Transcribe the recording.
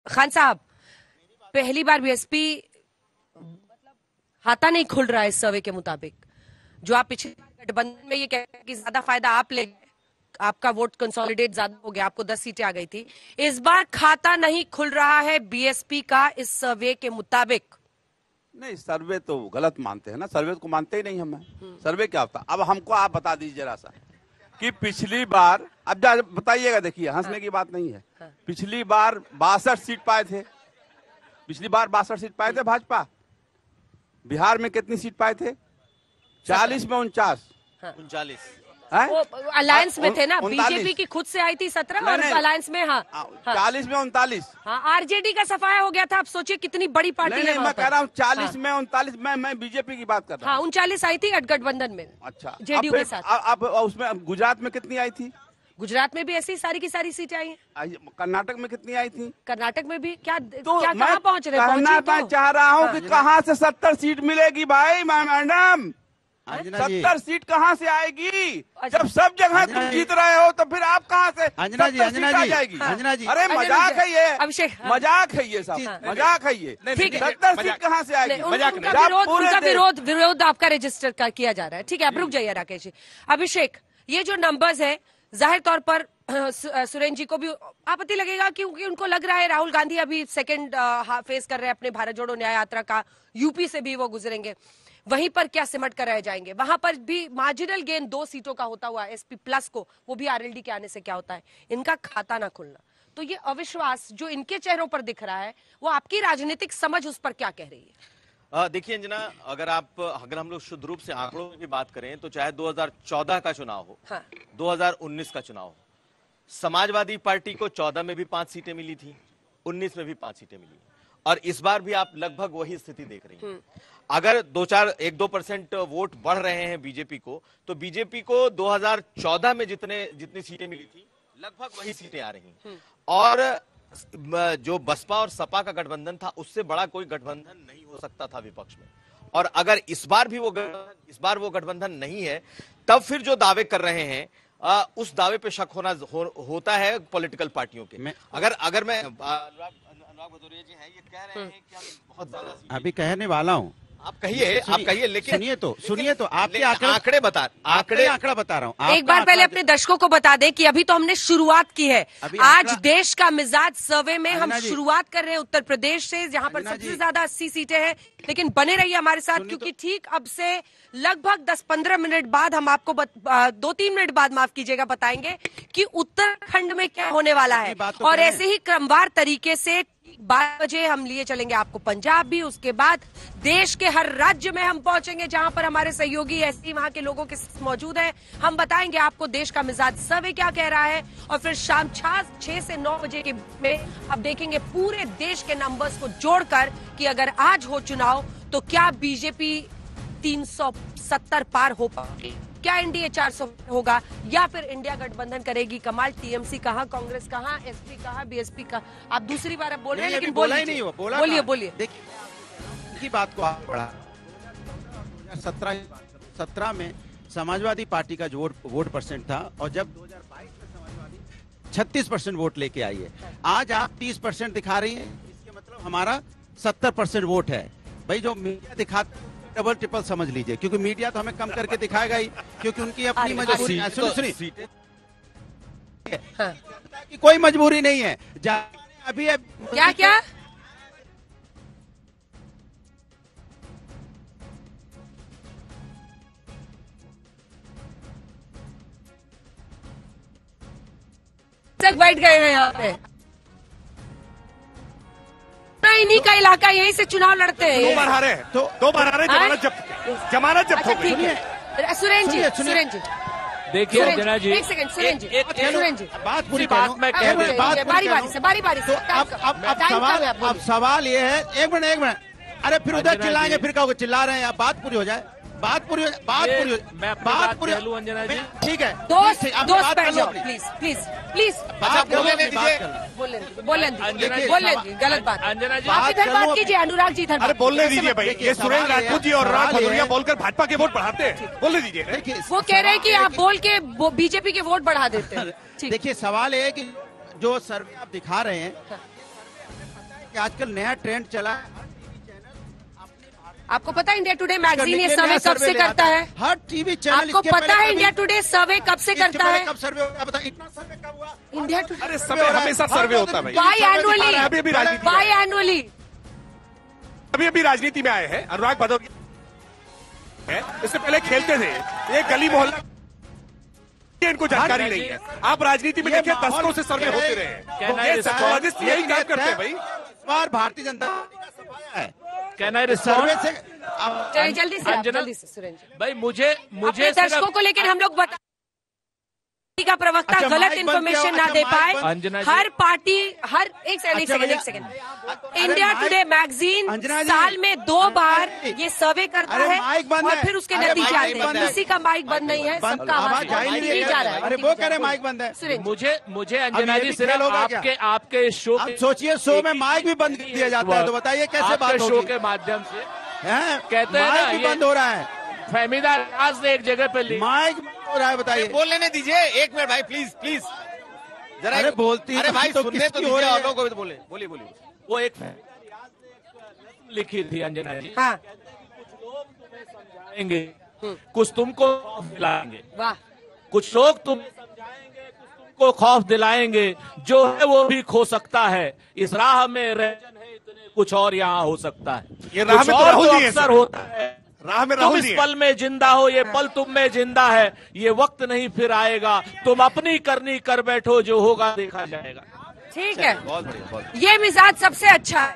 खान साहब, पहली बार बीएसपी खाता नहीं खुल रहा है इस सर्वे के मुताबिक। जो आप पिछले गठबंधन में ये कहते हैं कि ज्यादा फायदा आप ले, आपका वोट कंसोलिडेट ज्यादा हो गया, आपको 10 सीटें आ गई थी, इस बार खाता नहीं खुल रहा है बीएसपी का इस सर्वे के मुताबिक। नहीं, सर्वे तो गलत मानते हैं ना, सर्वे को मानते ही नहीं हम। सर्वे क्या होता? अब हमको आप बता दीजिए जरा सा कि पिछली बार, अब बताइएगा, देखिए हंसने की बात नहीं है। पिछली बार 62 सीट पाए थे, पिछली बार 62 सीट पाए थे भाजपा। बिहार में कितनी सीट पाए थे? 40 में 49। वो अलायंस में थे ना, बीजेपी की खुद से आई थी 17 और अलायंस में 40 में 39। हाँ, आरजेडी का सफाया हो गया था। आप सोचिए कितनी बड़ी पार्टी है। मैं कह रहा हूँ 40 में 39, मैं बीजेपी की बात कर रहा हूँ। 39 आई थी गठबंधन में। अच्छा, जेडीयू के साथ। अब उसमें गुजरात में कितनी आई थी? गुजरात में भी ऐसी सारी की सारी सीटें आई हैं। कर्नाटक में कितनी आई थी? कर्नाटक में भी क्या तो क्या कहाँ पहुँच रहे? मैं चाह रहा हूँ कि कहाँ से 70 सीट मिलेगी भाई मैडम? 70 सीट कहाँ से आएगी? जब सब जगह तुम जीत रहे हो तो फिर आप कहाँ से 70 सीट आ जाएगी? अरे मजाक है ये, अभिषेक, मजाक है ये सब, मजाक है ये। 70 सीट कहाँ से आएगी? उनका विरोध आपका रजिस्टर किया जा रहा है। ठीक है, आप रुक जाइए राकेश जी। अभिषेक, ये जो नंबर्स है, जाहिर तौर पर सुरेंद्र जी को भी आपत्ति लगेगा, क्योंकि उनको लग रहा है राहुल गांधी अभी सेकंड फेस कर रहे हैं अपने भारत जोड़ो न्याय यात्रा का, यूपी से भी वो गुजरेंगे, वहीं पर क्या सिमट कर रह जाएंगे। वहां पर भी मार्जिनल गेन 2 सीटों का होता हुआ एसपी प्लस को, वो भी आरएलडी के आने से क्या होता है, इनका खाता ना खुलना। तो ये अविश्वास जो इनके चेहरों पर दिख रहा है, वो आपकी राजनीतिक समझ उस पर क्या कह रही है? देखिए अंजना, अगर हम लोग शुद्ध रूप से आंकड़ों की बात करें तो चाहे 2014 का चुनाव हो, 2019 का चुनाव हो, समाजवादी पार्टी को 14 में भी 5 सीटें मिली थी, 19 में भी 5 सीटें मिली, और इस बार भी आप लगभग वही स्थिति देख रही हैं। अगर 1-2% वोट बढ़ रहे हैं बीजेपी को, तो बीजेपी को 2014 में जितनी सीटें मिली थी, लगभग वही सीटें आ रही। और जो बसपा और सपा का गठबंधन था, उससे बड़ा कोई गठबंधन नहीं हो सकता था विपक्ष में। और अगर इस बार वो गठबंधन नहीं है, तब फिर जो दावे कर रहे हैं, उस दावे पे शक होता है पॉलिटिकल पार्टियों के। अगर मैं अनुराग भदौरिया जी हैं, ये कह रहे हैं कि हम बहुत ज्यादा, अभी कहने वाला हूँ, आप कहिए, लेकिन सुनिए तो आपके आंकड़ा बता रहा हूँ। एक बार पहले अपने दर्शकों को बता दें कि अभी तो हमने शुरुआत की है। आज देश का मिजाज सर्वे में हम शुरुआत कर रहे हैं उत्तर प्रदेश से, जहां पर सबसे ज्यादा 80 सीटें हैं। लेकिन बने रहिए हमारे साथ, क्योंकि ठीक अब से लगभग 10-15 मिनट बाद हम आपको 2-3 मिनट बाद, माफ कीजिएगा, बताएंगे कि उत्तराखंड में क्या होने वाला है। और ऐसे ही क्रमवार तरीके से 12 बजे हम लिए चलेंगे आपको पंजाब भी, उसके बाद देश के हर राज्य में हम पहुंचेंगे जहां पर हमारे सहयोगी ऐसे ही वहां के लोगों के मौजूद हैं। हम बताएंगे आपको देश का मिजाज सर्वे क्या कह रहा है, और फिर शाम 6 से 9 बजे के में अब देखेंगे पूरे देश के नंबर्स को जोड़कर कि अगर आज हो चुनाव तो क्या बीजेपी 370 पार हो पाएगी, क्या एनडीए 400 होगा, या फिर इंडिया गठबंधन करेगी कमाल। टीएमसी कहां, कांग्रेस कहां, एसपी कहां, बीएसपी का। आप दूसरी बार अब बोल रहे हैं, लेकिन बोलिए की बात को आप बढ़ा। 2017 में समाजवादी पार्टी का जो वोट परसेंट था, और जब 2022 में समाजवादी 36% वोट लेके आई है। आज आप 30% दिखा रही है, इसके मतलब हमारा 70% वोट है। भाई जो मीडिया दिखाता डबल ट्रिपल समझ लीजिए, क्योंकि मीडिया तो हमें कम करके दिखाएगा ही, क्योंकि उनकी अपनी मजबूरी है। सुनिए, कोई मजबूरी नहीं है। अभी क्या बैठ गए हैं यहाँ पे, इन्हीं का इलाका, यहीं से चुनाव लड़ते हैं। 2 बार हारे, जमानत जब्त हो गई। सुरेंद्र जी देखिए अंजना जी, एक सेकंड सुरेंद्र जी, बात पूरी बारी से। अब सवाल ये है, एक मिनट, अरे फिर उधर चिल्लाएंगे, फिर कहोगे चिल्ला रहे हैं। आप बात पूरी हो जाए, बात पूरी अंजना जी, ठीक है। दोस्त प्लीज बोले गलत बात। अंजना जी आप इधर बात कीजिए, अनुराग जी इधर। अरे बोलने दीजिए भाई, ये सुरेंद्र राजपूत जी और अनुराग भदौरिया बोलकर भाजपा के वोट बढ़ाते हैं, बोलने दीजिए। वो कह रहे हैं कि आप बोल के बीजेपी के वोट बढ़ा देते हैं। देखिए सवाल है कि जो सर्वे आप दिखा रहे हैं, कि आजकल नया ट्रेंड चला है। आपको पता है इंडिया टुडे मैगजीन ये सर्वे कब से करता है? हर टीवी चैनल। आपको पता है इंडिया टुडे सर्वे कब से करता है? कब सर्वे होगा बता, इतना सर्वे कब हुआ? इंडिया टुडे अरे सर्वे हमेशा सर्वे होता है भाई। बाई एनुअली, अभी अभी राजनीति में बाई एनुअली, अभी राजनीति में आए हैं। अनुराग भदौरिया है, इससे पहले खेलते थे, ये गली मोहल्ला इनको जानकारी नहीं है। आप राजनीति में देखिए दशकों से सर्वे होते रहे, ये साइकोलॉजिस्ट यही काम करते हैं भाई। बार भारतीय जनता पार्टी का सफाया है। Can I survey respond? से जल्दी से सुरेंद्र भाई मुझे अपने दर्शकों को, लेकिन हम लोग बता का प्रवक्ता अच्छा, गलत माइक बंद इन्फॉर्मेशन किया, ना दे अच्छा, पाए। माइक अंजना जी। हर पार्टी हर एक भैया, सेकंड अरे India mike- today magazine Anjana ji, साल में 2 बार ये सर्वे करता अरे है माइक बंद और है। फिर उसके अरे नतीजे माइक आते बंद हैं। है। किसी का माइक बंद नहीं है, सबका आवाज जा ही नहीं रही जा रहा है। है। अरे वो कह रहे माइक बंद है। सुरेंद्र मुझे अंजना ये जी भी सिर्फ खेल होगा क्या? आपके शो अब सोचिए शो में माइक भी बंद कर दिया जाता है, तो बताइए कैसे बात आपके शो होगी? के माध्यम से हैं? कहते हैं ना, माइक भी ये- बंद हो रहा है, फहमीदा राज ने एक जगह पे ली। माइक बंद हो रहा है, बताइए। बोल लेने दीजिए, एक मिनट भाई, प्लीज प्लीज जरा। अरे बोलती अरे भाई तो सुनने तो किसकी हो दीजिए, रही है? और लोगों को भी तो बोले। बोलिए बोलिए। वो एक लिखी थी अंजना जी, हाँ, समझाएंगे कुछ तुमको दिलाएंगे, वाह, कुछ लोग तुम समझाएंगे, कुछ तुमको खौफ दिलाएंगे, जो है वो भी खो सकता है। इस राह में रहजन है इतने, कुछ और यहाँ हो सकता है। ये राह कुछ में तो और राहुल तो जी हैं, अक्सर सर। होता है। राह में तुम राहुल इस जी हैं। पल में जिंदा हो, ये पल तुम में जिंदा है। ये वक्त नहीं फिर आएगा, तुम अपनी करनी कर बैठो, जो होगा देखा जाएगा। ठीक है, बहुत बढ़िया, बहुत ये मिजाज सबसे अच्छा है।